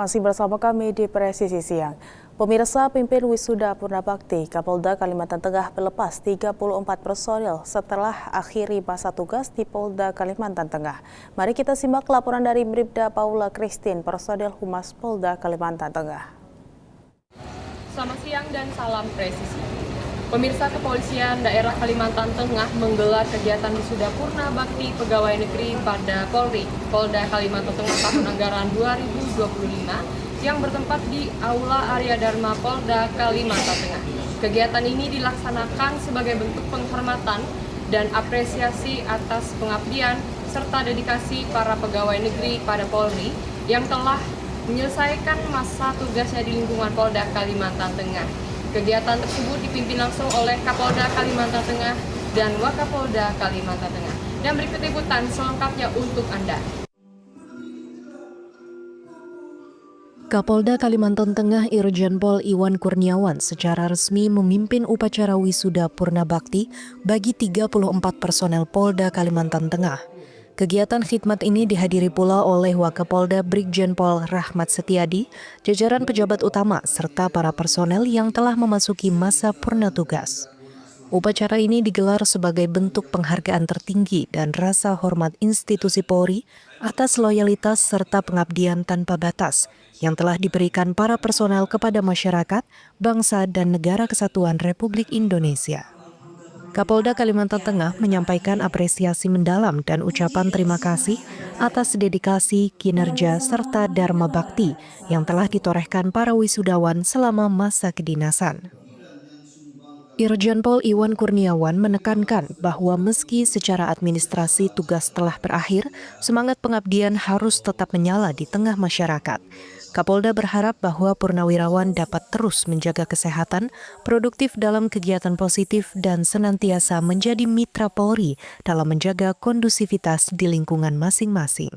Masih bersama kami di Presisi Siang. Pemirsa, pimpin wisuda Purnabakti Kapolda Kalimantan Tengah melepas 34 personil setelah akhiri masa tugas di Polda Kalimantan Tengah. Mari kita simak laporan dari Bribda Paula Christine, personil Humas Polda Kalimantan Tengah. Selamat siang dan salam presisi. Pemirsa, Kepolisian Daerah Kalimantan Tengah menggelar kegiatan wisuda Purnabakti Pegawai Negeri pada Polri, Polda Kalimantan Tengah tahun anggaran 2025 yang bertempat di Aula Arya Dharma Polda Kalimantan Tengah. Kegiatan ini dilaksanakan sebagai bentuk penghormatan dan apresiasi atas pengabdian serta dedikasi para pegawai negeri pada Polri yang telah menyelesaikan masa tugasnya di lingkungan Polda Kalimantan Tengah. Kegiatan tersebut dipimpin langsung oleh Kapolda Kalimantan Tengah dan Wakapolda Kalimantan Tengah. Dan berikut liputan selengkapnya untuk Anda. Kapolda Kalimantan Tengah Irjen Pol Iwan Kurniawan secara resmi memimpin upacara wisuda Purnabakti bagi 34 personel Polda Kalimantan Tengah. Kegiatan khidmat ini dihadiri pula oleh Wakapolda Brigjen Pol Rahmat Setiadi, jajaran pejabat utama, serta para personel yang telah memasuki masa purna tugas. Upacara ini digelar sebagai bentuk penghargaan tertinggi dan rasa hormat institusi Polri atas loyalitas serta pengabdian tanpa batas yang telah diberikan para personel kepada masyarakat, bangsa, dan negara kesatuan Republik Indonesia. Kapolda Kalimantan Tengah menyampaikan apresiasi mendalam dan ucapan terima kasih atas dedikasi, kinerja, serta dharma bakti yang telah ditorehkan para wisudawan selama masa kedinasan. Irjen Pol Iwan Kurniawan menekankan bahwa meski secara administrasi tugas telah berakhir, semangat pengabdian harus tetap menyala di tengah masyarakat. Kapolda berharap bahwa purnawirawan dapat terus menjaga kesehatan, produktif dalam kegiatan positif, dan senantiasa menjadi mitra Polri dalam menjaga kondusivitas di lingkungan masing-masing.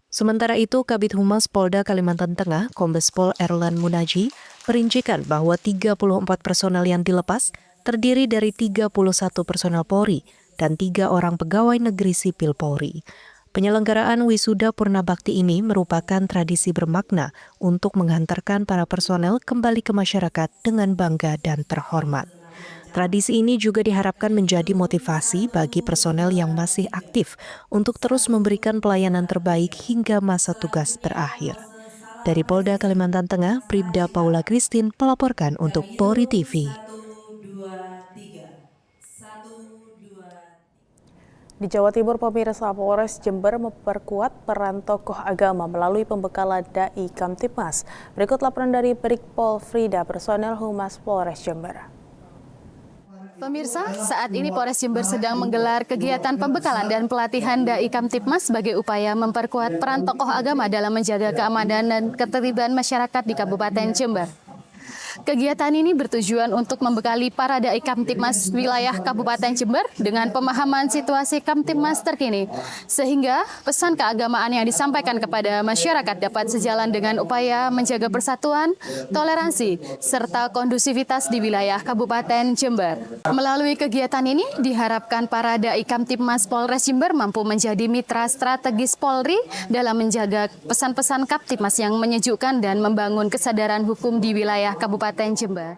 Sementara itu, Kabid Humas Polda Kalimantan Tengah, Kombes Pol Erlan Munaji, merincikan bahwa 34 personel yang dilepas terdiri dari 31 personel Polri dan 3 orang pegawai negeri sipil Polri. Penyelenggaraan wisuda Purnabakti ini merupakan tradisi bermakna untuk menghantarkan para personel kembali ke masyarakat dengan bangga dan terhormat. Tradisi ini juga diharapkan menjadi motivasi bagi personel yang masih aktif untuk terus memberikan pelayanan terbaik hingga masa tugas berakhir. Dari Polda Kalimantan Tengah, Bribda Paula Christine melaporkan untuk Polri TV. Di Jawa Timur, pemirsa, Polres Jember memperkuat peran tokoh agama melalui pembekalan Dai Kamtibmas. Berikut laporan dari Brigpol Frida, personel Humas Polres Jember. Pemirsa, saat ini Polres Jember sedang menggelar kegiatan pembekalan dan pelatihan Dai Kamtibmas sebagai upaya memperkuat peran tokoh agama dalam menjaga keamanan dan ketertiban masyarakat di Kabupaten Jember. Kegiatan ini bertujuan untuk membekali para Dai Kamtibmas wilayah Kabupaten Jember dengan pemahaman situasi Kamtibmas terkini, sehingga pesan keagamaan yang disampaikan kepada masyarakat dapat sejalan dengan upaya menjaga persatuan, toleransi, serta kondusivitas di wilayah Kabupaten Jember. Melalui kegiatan ini, diharapkan para Dai Kamtibmas Polres Jember mampu menjadi mitra strategis Polri dalam menjaga pesan-pesan Kamtibmas yang menyejukkan dan membangun kesadaran hukum di wilayah Kabupaten Jember.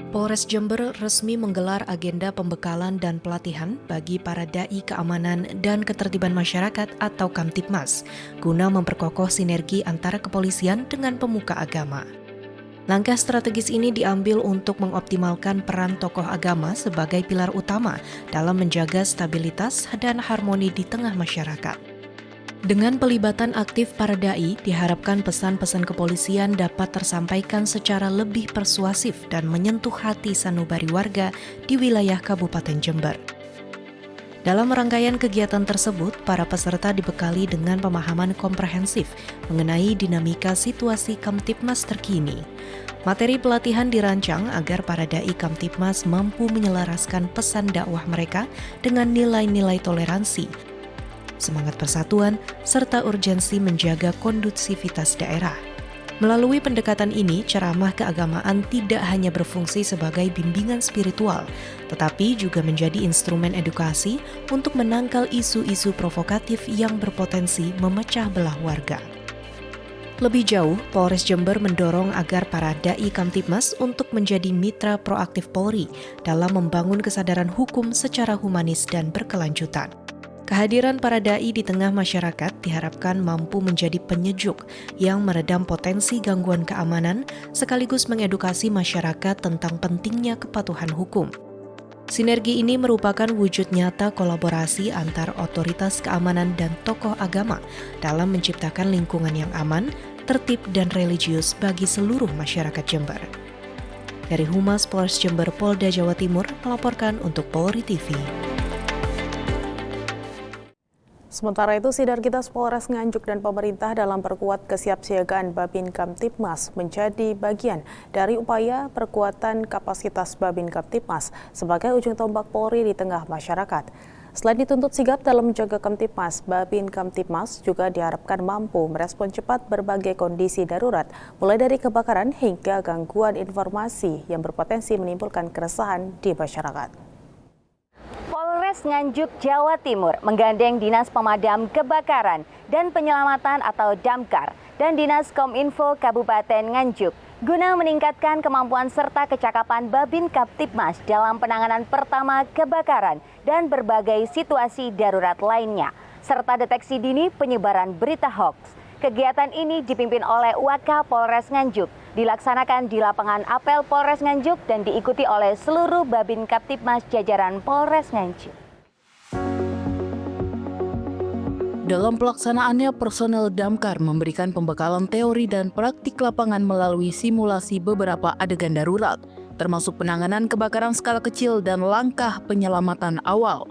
Polres Jember resmi menggelar agenda pembekalan dan pelatihan bagi para Dai Keamanan dan Ketertiban Masyarakat atau Kamtibmas, guna memperkokoh sinergi antara kepolisian dengan pemuka agama. Langkah strategis ini diambil untuk mengoptimalkan peran tokoh agama sebagai pilar utama dalam menjaga stabilitas dan harmoni di tengah masyarakat. Dengan pelibatan aktif para dai, diharapkan pesan-pesan kepolisian dapat tersampaikan secara lebih persuasif dan menyentuh hati sanubari warga di wilayah Kabupaten Jember. Dalam rangkaian kegiatan tersebut, para peserta dibekali dengan pemahaman komprehensif mengenai dinamika situasi Kamtibmas terkini. Materi pelatihan dirancang agar para dai Kamtibmas mampu menyelaraskan pesan dakwah mereka dengan nilai-nilai toleransi, semangat persatuan, serta urgensi menjaga kondusivitas daerah. Melalui pendekatan ini, ceramah keagamaan tidak hanya berfungsi sebagai bimbingan spiritual, tetapi juga menjadi instrumen edukasi untuk menangkal isu-isu provokatif yang berpotensi memecah belah warga. Lebih jauh, Polres Jember mendorong agar para dai Kamtibmas untuk menjadi mitra proaktif Polri dalam membangun kesadaran hukum secara humanis dan berkelanjutan. Kehadiran para dai di tengah masyarakat diharapkan mampu menjadi penyejuk yang meredam potensi gangguan keamanan sekaligus mengedukasi masyarakat tentang pentingnya kepatuhan hukum. Sinergi ini merupakan wujud nyata kolaborasi antar otoritas keamanan dan tokoh agama dalam menciptakan lingkungan yang aman, tertib, dan religius bagi seluruh masyarakat Jember. Dari Humas Polres Jember Polda Jawa Timur melaporkan untuk Polri TV. Sementara itu, Sidarkitas Polres Nganjuk dan pemerintah dalam perkuat kesiapsiagaan Babin Kamtibmas menjadi bagian dari upaya perkuatan kapasitas Babin Kamtibmas sebagai ujung tombak Polri di tengah masyarakat. Selain dituntut sigap dalam menjaga Kamtibmas, Babin Kamtibmas juga diharapkan mampu merespon cepat berbagai kondisi darurat, mulai dari kebakaran hingga gangguan informasi yang berpotensi menimbulkan keresahan di masyarakat. Polres Nganjuk, Jawa Timur menggandeng Dinas Pemadam Kebakaran dan Penyelamatan atau Damkar dan Dinas Kominfo Kabupaten Nganjuk guna meningkatkan kemampuan serta kecakapan Babin Kamtibmas dalam penanganan pertama kebakaran dan berbagai situasi darurat lainnya, serta deteksi dini penyebaran berita hoax. Kegiatan ini dipimpin oleh Wakapolres Nganjuk, dilaksanakan di lapangan apel Polres Nganjuk dan diikuti oleh seluruh Babin Kamtibmas jajaran Polres Nganjuk. Dalam pelaksanaannya, personel Damkar memberikan pembekalan teori dan praktik lapangan melalui simulasi beberapa adegan darurat, termasuk penanganan kebakaran skala kecil dan langkah penyelamatan awal.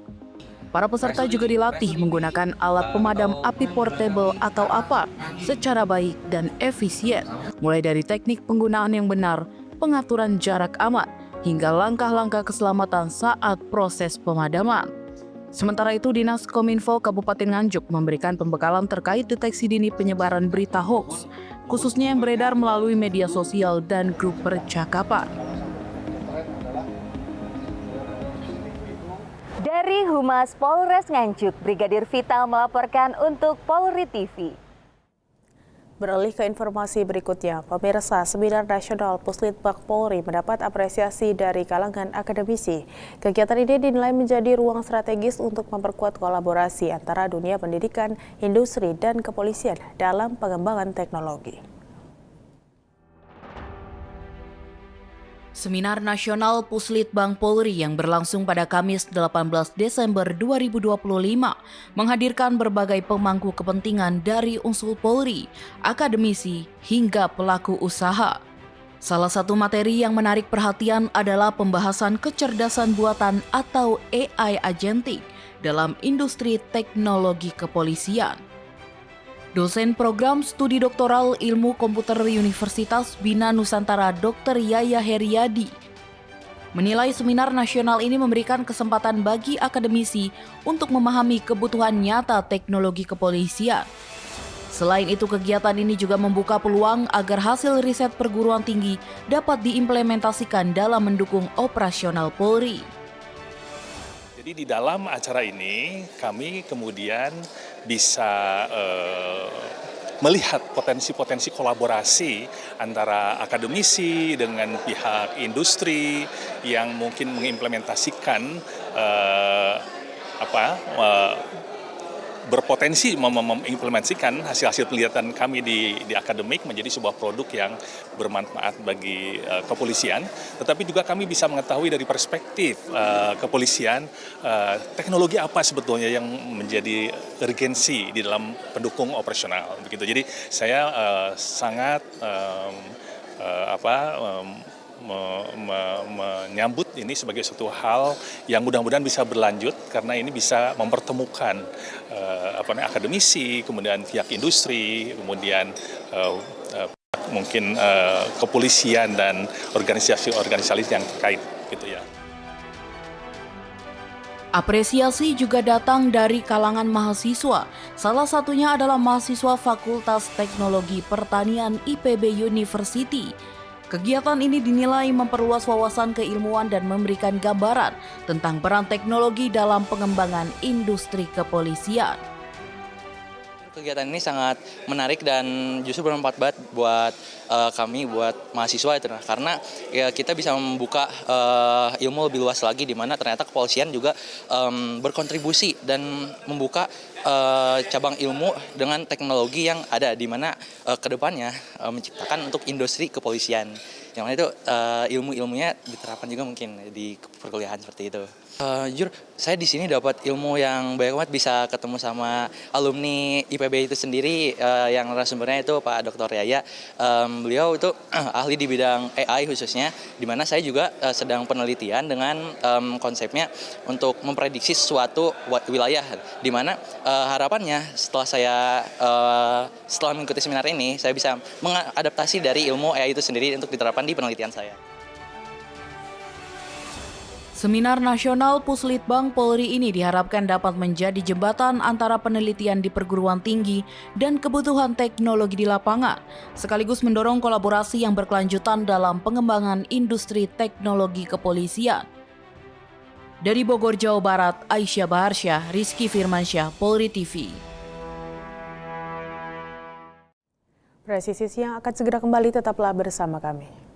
Para peserta juga dilatih menggunakan alat pemadam api portable atau APAP secara baik dan efisien, mulai dari teknik penggunaan yang benar, pengaturan jarak aman, hingga langkah-langkah keselamatan saat proses pemadaman. Sementara itu, Dinas Kominfo Kabupaten Nganjuk memberikan pembekalan terkait deteksi dini penyebaran berita hoax, khususnya yang beredar melalui media sosial dan grup percakapan. Dari Humas Polres Nganjuk, Brigadir Vital melaporkan untuk Polri TV. Beralih ke informasi berikutnya, pemirsa, Seminar Nasional Puslitbang Polri mendapat apresiasi dari kalangan akademisi. Kegiatan ini dinilai menjadi ruang strategis untuk memperkuat kolaborasi antara dunia pendidikan, industri, dan kepolisian dalam pengembangan teknologi. Seminar Nasional Puslitbang Polri yang berlangsung pada Kamis 18 Desember 2025 menghadirkan berbagai pemangku kepentingan dari unsur Polri, akademisi, hingga pelaku usaha. Salah satu materi yang menarik perhatian adalah pembahasan kecerdasan buatan atau AI agentic dalam industri teknologi kepolisian. Dosen program studi doktoral ilmu komputer Universitas Bina Nusantara Dr. Yaya Heriadi menilai seminar nasional ini memberikan kesempatan bagi akademisi untuk memahami kebutuhan nyata teknologi kepolisian. Selain itu, kegiatan ini juga membuka peluang agar hasil riset perguruan tinggi dapat diimplementasikan dalam mendukung operasional Polri. Jadi di dalam acara ini kami kemudian bisa melihat potensi-potensi kolaborasi antara akademisi dengan pihak industri yang mungkin mengimplementasikan berpotensi mengimplementasikan hasil-hasil penelitian kami di akademik menjadi sebuah produk yang bermanfaat bagi kepolisian, tetapi juga kami bisa mengetahui dari perspektif kepolisian teknologi apa sebetulnya yang menjadi urgensi di dalam pendukung operasional begitu. Jadi saya sangat menyambut ini sebagai suatu hal yang mudah-mudahan bisa berlanjut karena ini bisa mempertemukan akademisi, kemudian pihak industri, kemudian mungkin kepolisian dan organisasi-organisasi yang terkait gitu ya. Apresiasi juga datang dari kalangan mahasiswa. Salah satunya adalah mahasiswa Fakultas Teknologi Pertanian IPB University. Kegiatan ini dinilai memperluas wawasan keilmuan dan memberikan gambaran tentang peran teknologi dalam pengembangan industri kepolisian. Kegiatan ini sangat menarik dan justru bermanfaat banget buat kami, buat mahasiswa itu, karena ya kita bisa membuka ilmu lebih luas lagi, di mana ternyata kepolisian juga berkontribusi dan membuka cabang ilmu dengan teknologi yang ada, di mana kedepannya menciptakan untuk industri kepolisian. Yang mana itu ilmu-ilmunya diterapkan juga mungkin di perkuliahan seperti itu. Jujur, saya di sini dapat ilmu yang banyak banget, bisa ketemu sama alumni IPB itu sendiri, yang narasumbernya itu Pak Dr. Yaya. Beliau itu ahli di bidang AI khususnya, di mana saya juga sedang penelitian dengan konsepnya untuk memprediksi suatu wilayah, di mana harapannya setelah mengikuti seminar ini, saya bisa mengadaptasi dari ilmu AI itu sendiri untuk diterapkan di penelitian saya. Seminar Nasional Puslitbang Polri ini diharapkan dapat menjadi jembatan antara penelitian di perguruan tinggi dan kebutuhan teknologi di lapangan, sekaligus mendorong kolaborasi yang berkelanjutan dalam pengembangan industri teknologi kepolisian. Dari Bogor, Jawa Barat, Aisyah Baharsyah, Rizky Firmansyah, Polri TV. Presisi Siang akan segera kembali, tetaplah bersama kami.